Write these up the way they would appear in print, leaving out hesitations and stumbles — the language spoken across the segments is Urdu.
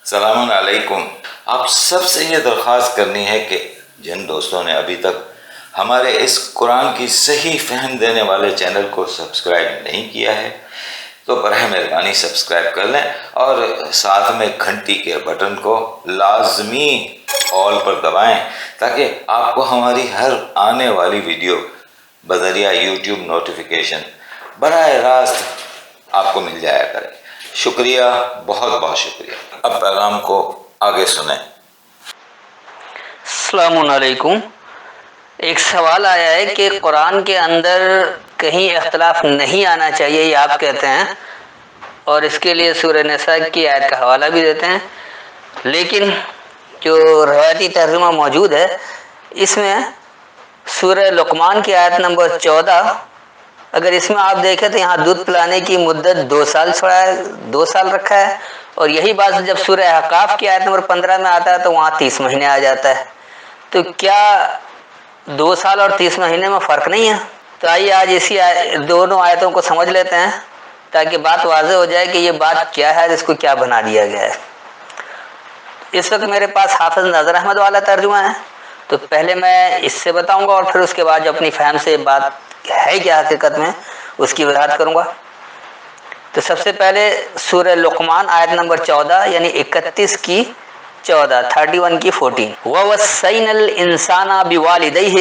السلام علیکم۔ آپ سب سے یہ درخواست کرنی ہے کہ جن دوستوں نے ابھی تک ہمارے اس قرآن کی صحیح فہم دینے والے چینل کو سبسکرائب نہیں کیا ہے تو براہ مہربانی سبسکرائب کر لیں اور ساتھ میں گھنٹی کے بٹن کو لازمی آل پر دبائیں تاکہ آپ کو ہماری ہر آنے والی ویڈیو بذریعہ یوٹیوب نوٹیفیکیشن براہ راست آپ کو مل جایا کرے۔ شکریہ، بہت بہت شکریہ۔ اب پیغام کو آگے سنیں۔ السلام علیکم۔ ایک سوال آیا ہے کہ قرآن کے اندر کہیں اختلاف نہیں آنا چاہیے، یہ آپ کہتے ہیں، اور اس کے لیے سورہ نساء کی آیت کا حوالہ بھی دیتے ہیں، لیکن جو روایتی ترجمہ موجود ہے اس میں سورہ لقمان کی آیت نمبر 14، اگر اس میں آپ دیکھیں تو یہاں دودھ پلانے کی مدت 2 سال چھوڑا ہے، 2 سال رکھا ہے، اور یہی بات جب سورہ احقاف کی آیت نمبر 15 میں آتا ہے تو وہاں 30 مہینے آ جاتا ہے۔ تو کیا 2 سال اور 30 مہینے میں فرق نہیں ہے؟ تو آئیے آج اسی دونوں آیتوں کو سمجھ لیتے ہیں تاکہ بات واضح ہو جائے کہ یہ بات کیا ہے، اس کو کیا بنا دیا گیا ہے۔ اس وقت میرے پاس حافظ نذر احمد والا ترجمہ ہے، تو پہلے میں اس سے بتاؤں گا اور پھر اس کے بعد جو اپنی فہم سے بات ہے کیا حقیقت میں اس کی وضاحت کروں گا۔ تو سب سے پہلے سورہ لقمان آیت نمبر 14 یعنی 31 کی 14، 31 کی 14۔ وَوَصَّيْنَا الْإِنسَانَ بِوَالِدَيْهِ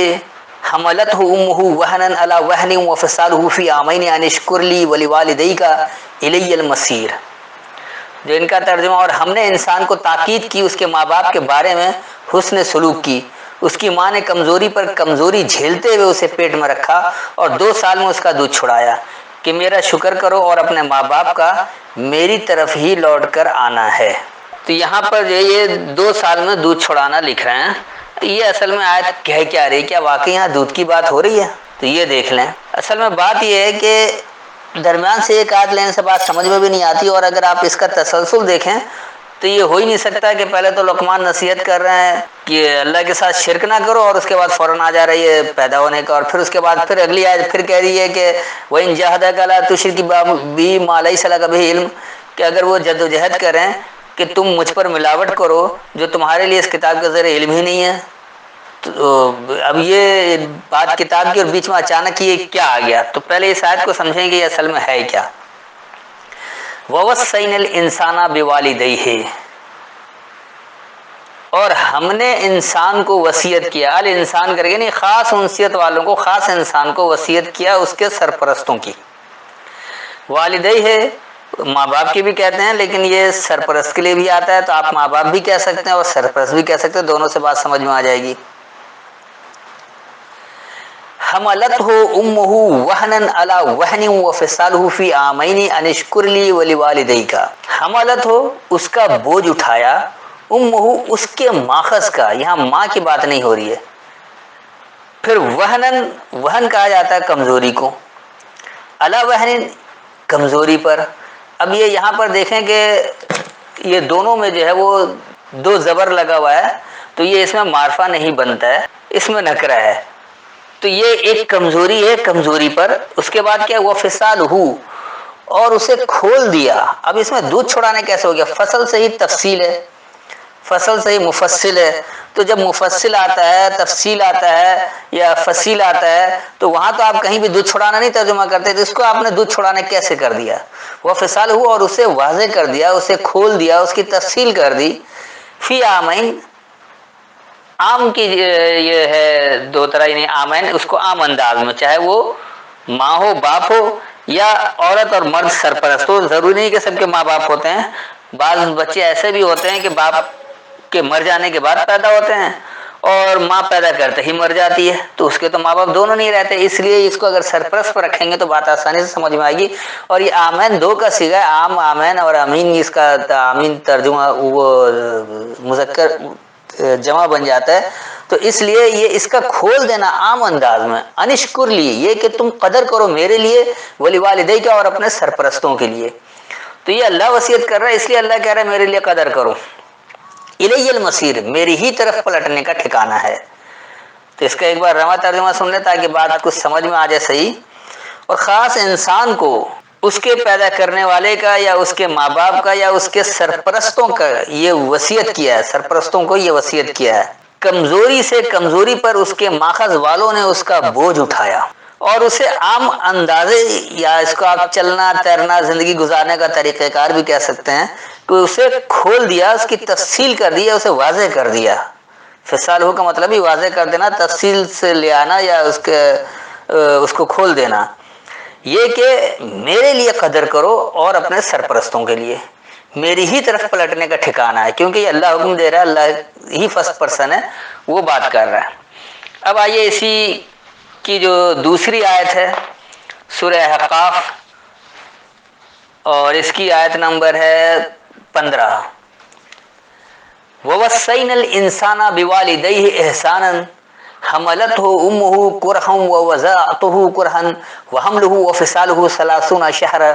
حَمَلَتْهُ أُمُّهُ وَهْنًا عَلَى وَهْنٍ وَفِصَالُهُ فِي عَامَيْنِ أَنِ اشْكُرْ لِي وَلِوَالِدَيْكَ إِلَيَّ الْمَصِيرُ۔ جو ان کا ترجمہ، اور ہم نے انسان کو تاکید کی اس کے ماں باپ کے بارے میں حسن سلوک کی، اس کی ماں نے کمزوری پر کمزوری جھیلتے ہوئے اسے پیٹ میں رکھا اور 2 سال میں اس کا دودھ چھڑایا کہ میرا شکر کرو اور اپنے ماں باپ کا میری طرف ہی لوٹ کر آنا ہے۔ تو یہاں پر جو یہ 2 سال میں دودھ چھڑانا لکھ رہے ہیں، یہ اصل میں آیت کہہ کیا رہی ہے؟ کیا واقعی یہاں دودھ کی بات ہو رہی ہے؟ تو یہ دیکھ لیں، اصل میں بات یہ ہے کہ درمیان سے ایک آیت لینے سے بات سمجھ میں بھی نہیں آتی، اور اگر آپ اس کا تسلسل دیکھیں تو یہ ہو ہی نہیں سکتا کہ پہلے تو لقمان نصیحت کر رہے ہیں کہ اللہ کے ساتھ شرک نہ کرو، اور اس کے بعد فوراً آ جا رہی ہے پیدا ہونے کا، اور پھر اس کے بعد پھر اگلی آیت پھر کہہ رہی ہے کہ وَإِن جَاهَدَاكَ عَلَىٰ تُشْرِكَ بِي مَا لَيْسَ لَكَ بِهِ عِلْمٌ، کہ اگر وہ جد و جہد کریں کہ تم مجھ پر ملاوٹ کرو جو تمہارے لیے اس کتاب کا ذرا علم ہی نہیں ہے۔ تو اب یہ بات کتاب کی اور بیچ میں اچانک یہ کیا آ گیا؟ تو پہلے اس آیت کو سمجھیں کہ یہ اصل میں ہے کیا۔ وَوَصَّيْنَا الْإِنسَانَ بِوَالِدَيْهِ، اور ہم نے انسان کو وصیت کیا، الانسان کر کے نہیں، خاص انسیت والوں کو، خاص انسان کو وصیت کیا اس کے سرپرستوں کی۔ والدیہ ماں باپ کی بھی کہتے ہیں، لیکن یہ سرپرست کے لیے بھی آتا ہے، تو آپ ماں باپ بھی کہہ سکتے ہیں اور سرپرست بھی کہہ سکتے ہیں، دونوں سے بات سمجھ میں آ جائے گی۔ حملتہ امہ وہنا علی وہن وفصالہ فی عامین ان اشکر لی ولوالدیک، حملتہ اس کا بوجھ اٹھایا، امہ اس کے ماخذ کا، یہاں ماں کی بات نہیں ہو رہی ہے۔ پھر وہن کہا جاتا ہے کمزوری کو، علی وہن کمزوری پر۔ اب یہ یہاں پر دیکھیں کہ یہ دونوں میں جو ہے وہ 2 زبر لگا ہوا ہے، تو یہ اس میں معرفہ نہیں بنتا ہے، اس میں نکرہ ہے۔ تو یہ ایک کمزوری ہے، کمزوری پر، اس کے بعد کیا ہوا؟ فصالہ، اور اسے کھول دیا۔ اب اس میں دودھ چھڑانے کیسے ہو گیا؟ فصل سے ہی تفصیل ہے، فصل سے ہی مفصل ہے، تو جب مفصل آتا ہے، تفصیل آتا ہے یا فصیل آتا ہے تو وہاں تو آپ کہیں بھی دودھ چھڑانا نہیں ترجمہ کرتے، تو اس کو آپ نے دودھ چھڑانے کیسے کر دیا؟ وہ فصال ہوا، اور اسے واضح کر دیا، اسے کھول دیا، اس کی تفصیل کر دی، فی عامین، عام کی یہ ہے 2 طرح، یعنی عامین اس کو عام انداز میں، چاہے وہ ماں ہو، باپ ہو، یا عورت اور مرد سرپرست ہو، ضروری نہیں کہ سب کے ماں باپ ہوتے ہیں، بعض بچے ایسے بھی ہوتے ہیں کہ باپ کے مر جانے کے بعد پیدا ہوتے ہیں اور ماں پیدا کرتے ہی مر جاتی ہے، تو اس کے تو ماں باپ دونوں نہیں رہتے، اس لیے اس کو اگر سرپرست پر رکھیں گے تو بات آسانی سے سمجھ میں آئے گی۔ اور یہ آمین 2 کا صیغہ ہے، عام آمین، اور امین اس کا آمین ترجمہ وہ مذکر جمع بن جاتا ہے، تو اس لیے یہ اس کا کھول دینا عام انداز میں، انشکر لی، یہ کہ تم قدر کرو میرے لیے، ولی والدیک، اور اپنے سرپرستوں کے لیے۔ تو یہ اللہ وصیت کر رہا ہے، اس لیے اللہ کہہ رہا ہے میرے لیے قدر کرو، الی المصیر، میری ہی طرف پلٹنے کا ٹھکانہ ہے۔ تو اس کا ایک بار رواں ترجمہ سن لیں تاکہ بات کچھ سمجھ میں آ جائے صحیح۔ اور خاص انسان کو اس کے پیدا کرنے والے کا یا اس کے ماں باپ کا یا اس کے سرپرستوں کا یہ وصیت کیا ہے، سرپرستوں کو یہ وصیت کیا ہے، کمزوری سے کمزوری پر اس کے ماخذ والوں نے اس کا بوجھ اٹھایا اور اسے عام اندازے یا اس کو آپ چلنا تیرنا زندگی گزارنے کا طریقہ کار بھی کہہ سکتے ہیں کہ اسے کھول دیا، اس کی تفصیل کر دیا، اسے واضح کر دیا۔ فصال ہو کا مطلب ہی واضح کر دینا، تفصیل سے لے آنا یا اس کو کھول دینا۔ یہ کہ میرے لیے قدر کرو اور اپنے سرپرستوں کے لیے میری ہی طرف پلٹنے کا ٹھکانہ ہے، کیونکہ یہ اللہ حکم دے رہا ہے، اللہ ہی فرسٹ پرسن ہے، وہ بات کر رہا ہے۔ اب آئیے اسی کی جو دوسری آیت ہے سورہ احقاف، اور اس کی آیت نمبر ہے 15۔ وَوَصَّيْنَا الْإِنسَانَ بِوَالِدَيْهِ إِحْسَانًا حَمَلَتْهُ أُمُّهُ كُرْهًا وَوَضَعَتْهُ كُرْهًا وَحَمْلُهُ وَفِصَالُهُ 30 شهرا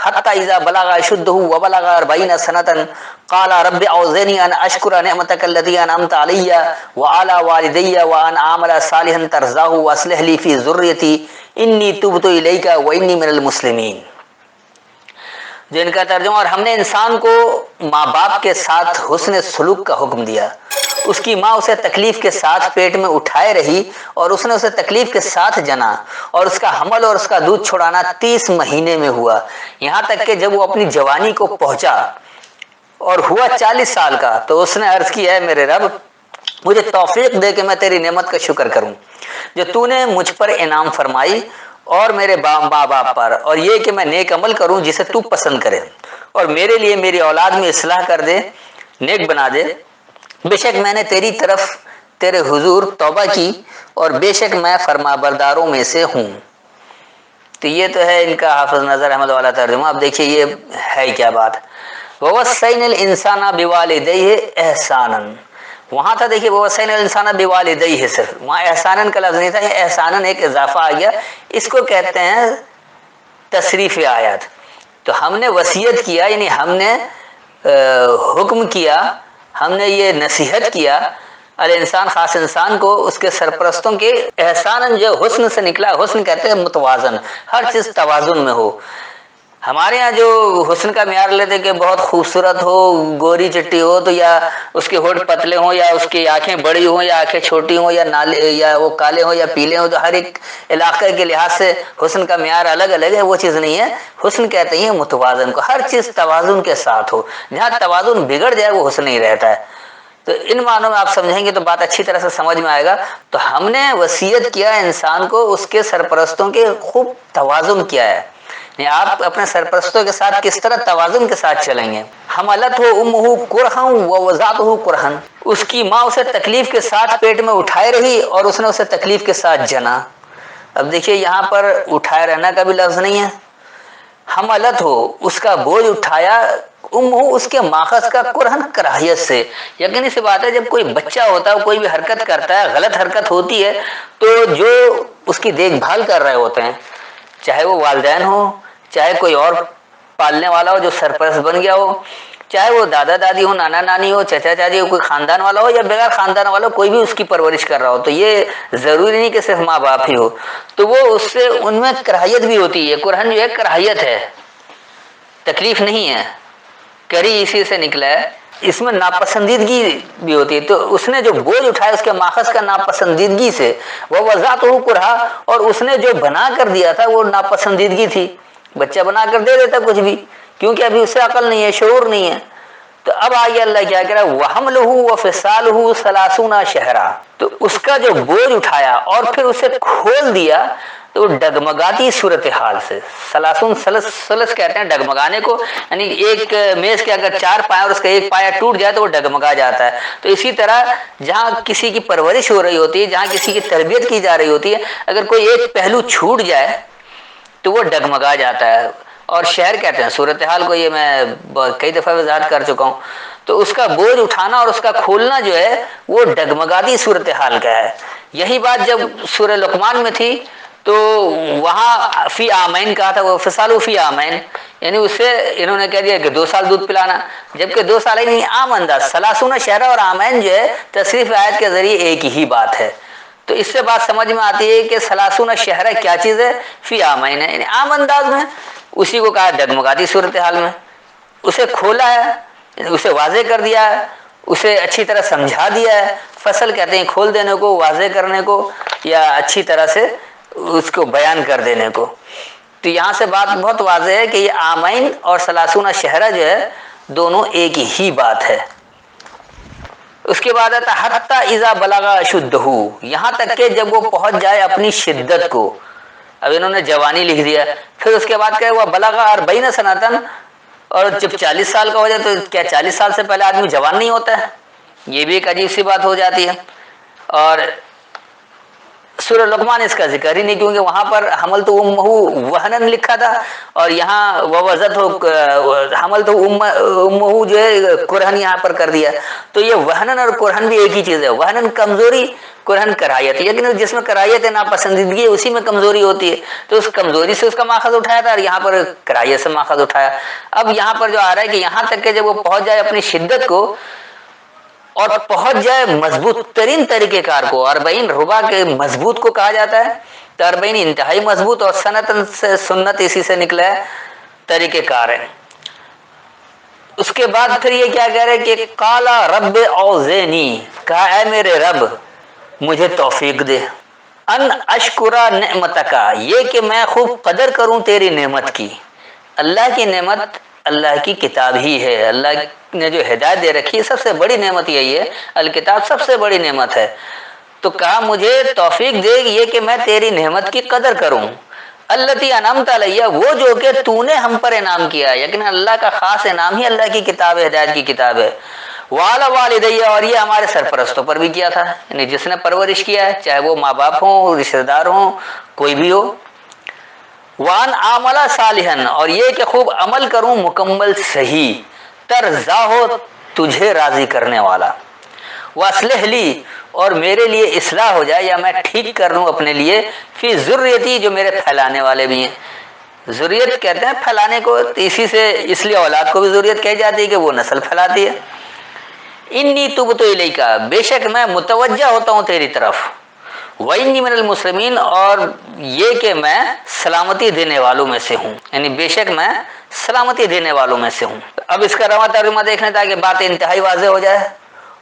حَتَّى إِذَا بَلَغَ أَشُدَّهُ وَبَلَغَ 40 سَنَةً قَالَ رَبِّ أَوْزِعْنِي أَنْ أَشْكُرَ نِعْمَتَكَ الَّتِي أَنْعَمْتَ عَلَيَّ وَعَلَى وَالِدَيَّ وَأَنْ أَعْمَلَ صَالِحًا تَرْضَاهُ وَأَصْلِحْ لِي فِي ذُرِّيَّتِي إِنِّي تُبْتُ إِلَيْكَ وَإِنِّي مِنَ الْمُسْلِمِينَ۔ جن کا ترجمہ، اور ہم نے انسان کو ماں باپ کے ساتھ حسن سلوک کا حکم دیا۔ اس کی ماں اسے تکلیف کے ساتھ پیٹ میں اٹھائے رہی اور اس نے اسے تکلیف کے ساتھ جنا، اور اس کا حمل اور اس کا دودھ چھڑانا 30 مہینے میں ہوا، یہاں تک کہ جب وہ اپنی جوانی کو پہنچا اور ہوا 40 سال کا تو اس نے عرض کی، اے میرے رب مجھے توفیق دے کہ میں تیری نعمت کا شکر کروں جو تو نے مجھ پر انعام فرمائی اور میرے ماں باپ پر، اور یہ کہ میں نیک عمل کروں جسے تو پسند کرے، اور میرے لیے میری اولاد میں اصلاح کر دے، نیک بنا دے۔ بے شک میں نے تیری طرف تیرے حضور توبہ کی اور بے شک میں فرما برداروں میں سے ہوں۔ تو یہ تو ہے ان کا حافظ نظر احمد والا ترجمہ۔ اب دیکھیے یہ ہے کیا بات۔ وَوَصَّيْنَا الْإِنسَانَ بِوَالِدَيْهِ إِحْسَانًا، وہاں تھا دیکھیے وَوَصَّيْنَا الْإِنسَانَ بِوَالِدَيْهِ، صرف وہاں احساناً کا لفظ نہیں تھا، یہ احساناً ایک اضافہ آ گیا، اس کو کہتے ہیں تصریف آیات۔ تو ہم نے وصیت کیا، یعنی ہم نے حکم کیا، ہم نے یہ نصیحت کیا الانسان، خاص انسان کو، اس کے سرپرستوں کے احساناً، جو حسن سے نکلا، حسن کہتے ہیں متوازن، ہر چیز توازن میں ہو۔ ہمارے ہاں جو حسن کا معیار لیتے کہ بہت خوبصورت ہو، گوری چٹی ہو تو یا اس کے ہونٹ پتلے ہوں یا اس کی آنکھیں بڑی ہوں یا آنکھیں چھوٹی ہوں یا نالے یا وہ کالے ہوں یا پیلے ہوں، تو ہر ایک علاقے کے لحاظ سے حسن کا معیار الگ الگ ہے، وہ چیز نہیں ہے۔ حسن کہتے ہیں متوازن کو، ہر چیز توازن کے ساتھ ہو، جہاں توازن بگڑ جائے وہ حسن نہیں رہتا ہے۔ تو ان معنوں میں آپ سمجھیں گے تو بات اچھی طرح سے سمجھ میں آئے گا۔ تو ہم نے وصیت کیا انسان کو اس کے سرپرستوں کے خوب توازن کیا ہے، یعنی آپ اپنے سرپرستوں کے ساتھ کس طرح توازن کے ساتھ چلیں گے۔ حملتہ امہ کرہا ووضعتہ کرہا، اس کی ماں اسے تکلیف کے ساتھ پیٹ میں اٹھائے رہی اور اس نے اسے تکلیف کے ساتھ جنا۔ اب دیکھیے یہاں پر اٹھائے رہنا کا بھی لفظ نہیں ہے، حملت ہو اس کا بوجھ اٹھایا، ام ہو اس کے ماخذ کا کرہن کراہیت سے۔ یقینی سی بات ہے جب کوئی بچہ ہوتا ہے، کوئی بھی حرکت کرتا ہے، غلط حرکت ہوتی ہے تو جو اس کی دیکھ بھال کر رہے ہوتے ہیں، چاہے وہ والدین ہو، چاہے کوئی اور پالنے والا ہو جو سرپرست بن گیا ہو، چاہے وہ دادا دادی ہو، نانا نانی ہو، چچا چاچی ہو، کوئی خاندان والا ہو یا بغیر خاندان والا ہو، کوئی بھی اس کی پرورش کر رہا ہو، تو یہ ضروری نہیں کہ صرف ماں باپ ہی ہو، تو وہ اس سے ان میں کراہیت بھی ہوتی ہے۔ کرہن جو ہے کراہیت ہے، تکلیف نہیں ہے، کری اسی سے نکلا ہے، اس میں ناپسندیدگی بھی ہوتی ہے۔ تو اس نے جو بوجھ اٹھایا اس کے ماخذ کا ناپسندیدگی سے، وہ وضعتہ کرہا، اور اس نے جو بنا کر دیا تھا وہ ناپسندیدگی تھی۔ بچہ بنا کر دے دیتا کچھ بھی، کیونکہ ابھی اسے عقل نہیں ہے، شعور نہیں ہے۔ تو اب آگے اللہ کیا کہہ رہا ہے، وَحَمْلُهُ وَفِصَالُهُ 30 شهرا، تو اس کا جو بوجھ اٹھایا اور پھر اسے کھول دیا، تو ڈگمگاتی صورتحال سے، 30 سلس کہتے ہیں ڈگمگانے کو، یعنی ایک میز کے اگر 4 پائے اور اس کا ایک پایا ٹوٹ جائے تو وہ ڈگمگا جاتا ہے۔ تو اسی طرح جہاں کسی کی پرورش ہو رہی ہوتی ہے، جہاں کسی کی تربیت کی جا رہی ہوتی ہے، اگر کوئی ایک پہلو چھوٹ جائے تو وہ ڈگمگا جاتا ہے۔ اور شہر کہتے ہیں صورتحال کو، یہ میں کئی دفعہ وضاحت کر چکا ہوں۔ تو اس کا بوجھ اٹھانا اور اس کا کھولنا جو ہے وہ ڈگمگاتی صورتحال کا ہے۔ یہی بات جب سورہ لقمان میں تھی تو وہاں فی عامین کہا تھا، وہ فصال فی عامین، یعنی اس سے انہوں نے کہہ دیا کہ 2 سال دودھ پلانا، جبکہ 2 سال نہیں، عام انداز 30 شہرا اور عامین جو ہے تصریف آیت کے ذریعے ایک ہی بات ہے۔ تو اس سے بات سمجھ میں آتی ہے کہ 30 شہرا کیا چیز ہے، فی عامین ہے، یعنی عام انداز میں اسی کو کہا ڈگمگاتی صورتحال میں، اسے کھولا ہے، اسے واضح کر دیا ہے، اسے اچھی طرح سمجھا دیا ہے۔ فصل کہتے ہیں کھول دینے کو، واضح کرنے کو، یا اچھی طرح سے اس کو بیان کر دینے کو۔ تو یہاں سے بات بہت واضح ہے کہ یہ عامین اور ثلاثون شہرہ جو ہے دونوں ایک ہی بات ہے۔ اس کے بعد آتا حتی اذا بلغ اشدہ، یہاں تک کہ جب وہ پہنچ جائے اپنی شدت کو۔ اب انہوں نے جوانی لکھ دیا، پھر اس کے بعد کہ وہ بلغ 40 سنتن، اور جب 40 سال کا ہو جائے تو کیا 40 سال سے پہلے آدمی جوان نہیں ہوتا ہے؟ یہ بھی ایک عجیب سی بات ہو جاتی ہے۔ اور سورہ لقمان اس کا ذکر ہی نہیں، کیونکہ وہاں پر حملت امہ وہنن لکھا تھا، اور یہاں ووضعت حملت امہ جو ہے کرہن یہاں پر کر دیا۔ تو یہ وہنن اور کرہن بھی ایک ہی چیز ہے، وہنن کمزوری، کرہن کراہیت، لیکن جس میں کراہیت ناپسندیدگی اسی میں کمزوری ہوتی ہے، تو اس کمزوری سے اس کا ماخذ اٹھایا تھا، اور یہاں پر کراہیت سے ماخذ اٹھایا۔ اب یہاں پر جو آ رہا ہے کہ یہاں تک کہ جب وہ پہنچ جائے اپنی شدت کو اور پہنچ جائے مضبوط ترین طریقہ کار کو، 40 ربع کے مضبوط کو کہا جاتا ہے، تو 40 انتہائی مضبوط، اور سنتن سے سنت اسی سے نکلا ہے، طریقہ کار ہے۔ اس کے بعد پھر یہ کیا کہہ رہے کہ قال رب اوزعنی، کہا اے میرے رب مجھے توفیق دے، ان اشکرا نعمتک، یہ کہ میں خوب قدر کروں تیری نعمت کی۔ اللہ کی نعمت اللہ کی کتاب ہی ہے، اللہ نے جو ہدایت دے رکھی ہے سب سے بڑی نعمت یہی ہے، الکتاب سب سے بڑی نعمت ہے۔ تو کہا مجھے توفیق دے یہ کہ میں تیری نعمت کی قدر کروں، التی انعمت علیہ، وہ جو کہ تو نے ہم پر انعام کیا ہے، یقین اللہ کا خاص انعام ہی اللہ کی کتاب ہے، ہدایت کی کتاب ہے۔ وعلی والدیہ، اور یہ ہمارے سرپرستوں پر بھی کیا تھا، یعنی جس نے پرورش کیا ہے، چاہے وہ ماں باپ ہوں، رشتہ دار ہوں، کوئی بھی ہو۔ وان اعمل صالحا، اور یہ کہ خوب عمل کروں مکمل صحیح، ترضا ہو تجھے راضی کرنے والا، واصلح لی، اور میرے لیے اصلاح ہو جائے یا میں ٹھیک کر لوں اپنے لیے، فی ذریتی، جو میرے پھیلانے والے بھی ہیں۔ ذریت کہتے ہیں پھیلانے کو، اسی سے اس لیے اولاد کو بھی ذریت کہی جاتی ہے کہ وہ نسل پھیلاتی ہے۔ انی تبت الیک، بے شک میں متوجہ ہوتا ہوں تیری طرف، وانی من المسلمین، اور یہ کہ میں سلامتی دینے والوں میں سے ہوں، یعنی بے شک میں سلامتی دینے والوں میں سے ہوں۔ اب اس کا رواں ترجمہ دیکھنے تاکہ بات انتہائی واضح ہو جائے۔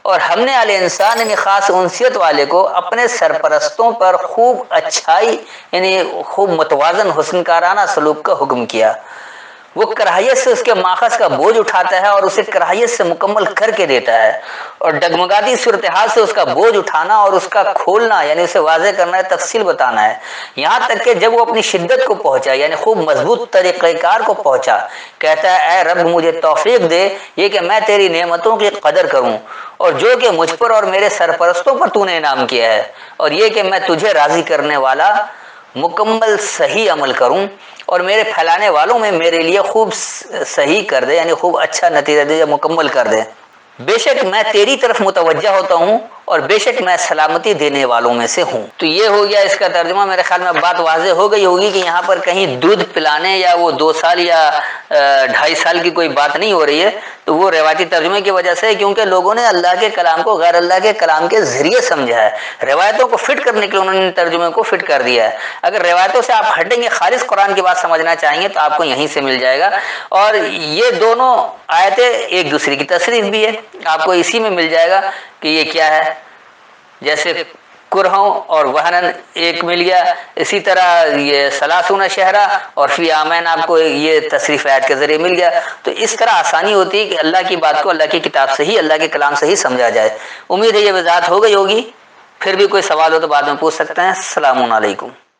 اور ہم نے علی انسان، یعنی خاص انسیت والے کو، اپنے سرپرستوں پر خوب اچھائی، یعنی خوب متوازن حسن کارانہ سلوک کا حکم کیا۔ وہ کراہیت سے اس کے ماخذ کا بوجھ اٹھاتا ہے اور اسے کراہیت سے مکمل کر کے دیتا ہے، اور ڈگمگاتی صورتحال سے اس کا بوجھ اٹھانا اور اس کا کھولنا، یعنی اسے واضح کرنا ہے، تفصیل بتانا ہے، یہاں تک کہ جب وہ اپنی شدت کو پہنچا، یعنی خوب مضبوط طریقہ کار کو پہنچا، کہتا ہے اے رب مجھے توفیق دے یہ کہ میں تیری نعمتوں کی قدر کروں، اور جو کہ مجھ پر اور میرے سرپرستوں پر تو نے انعام کیا ہے، اور یہ کہ میں تجھے راضی کرنے والا مکمل صحیح عمل کروں، اور میرے پھیلانے والوں میں میرے لیے خوب صحیح کر دے، یعنی خوب اچھا نتیجہ دے یا مکمل کر دے۔ بے شک میں تیری طرف متوجہ ہوتا ہوں، اور بے شک میں سلامتی دینے والوں میں سے ہوں۔ تو یہ ہو گیا اس کا ترجمہ۔ میرے خیال میں بات واضح ہو گئی ہوگی کہ یہاں پر کہیں دودھ پلانے یا وہ 2 سال یا 2.5 سال کی کوئی بات نہیں ہو رہی ہے، تو وہ روایتی ترجمے کی وجہ سے، کیونکہ لوگوں نے اللہ کے کلام کو غیر اللہ کے کلام کے ذریعے سمجھا ہے، روایتوں کو فٹ کرنے کے لیے انہوں نے ترجمے کو فٹ کر دیا ہے۔ اگر روایتوں سے آپ ہٹیں گے، خالص قرآن کی بات سمجھنا چاہیں گے، تو آپ کو یہیں سے مل جائے گا۔ اور یہ دونوں آیتیں ایک دوسرے کی تصریف بھی ہے، آپ کو اسی میں مل جائے گا کہ یہ کیا ہے۔ جیسے کرہوں اور وہنن ایک مل گیا، اسی طرح یہ ثلاثون شہرہ اور فی عامین آپ کو یہ تصریف آیت کے ذریعے مل گیا۔ تو اس طرح آسانی ہوتی ہے کہ اللہ کی بات کو اللہ کی کتاب سے ہی، اللہ کے کلام سے ہی سمجھا جائے۔ امید ہے یہ وضاحت ہو گئی ہوگی، پھر بھی کوئی سوال ہو تو بعد میں پوچھ سکتے ہیں۔ السلام علیکم۔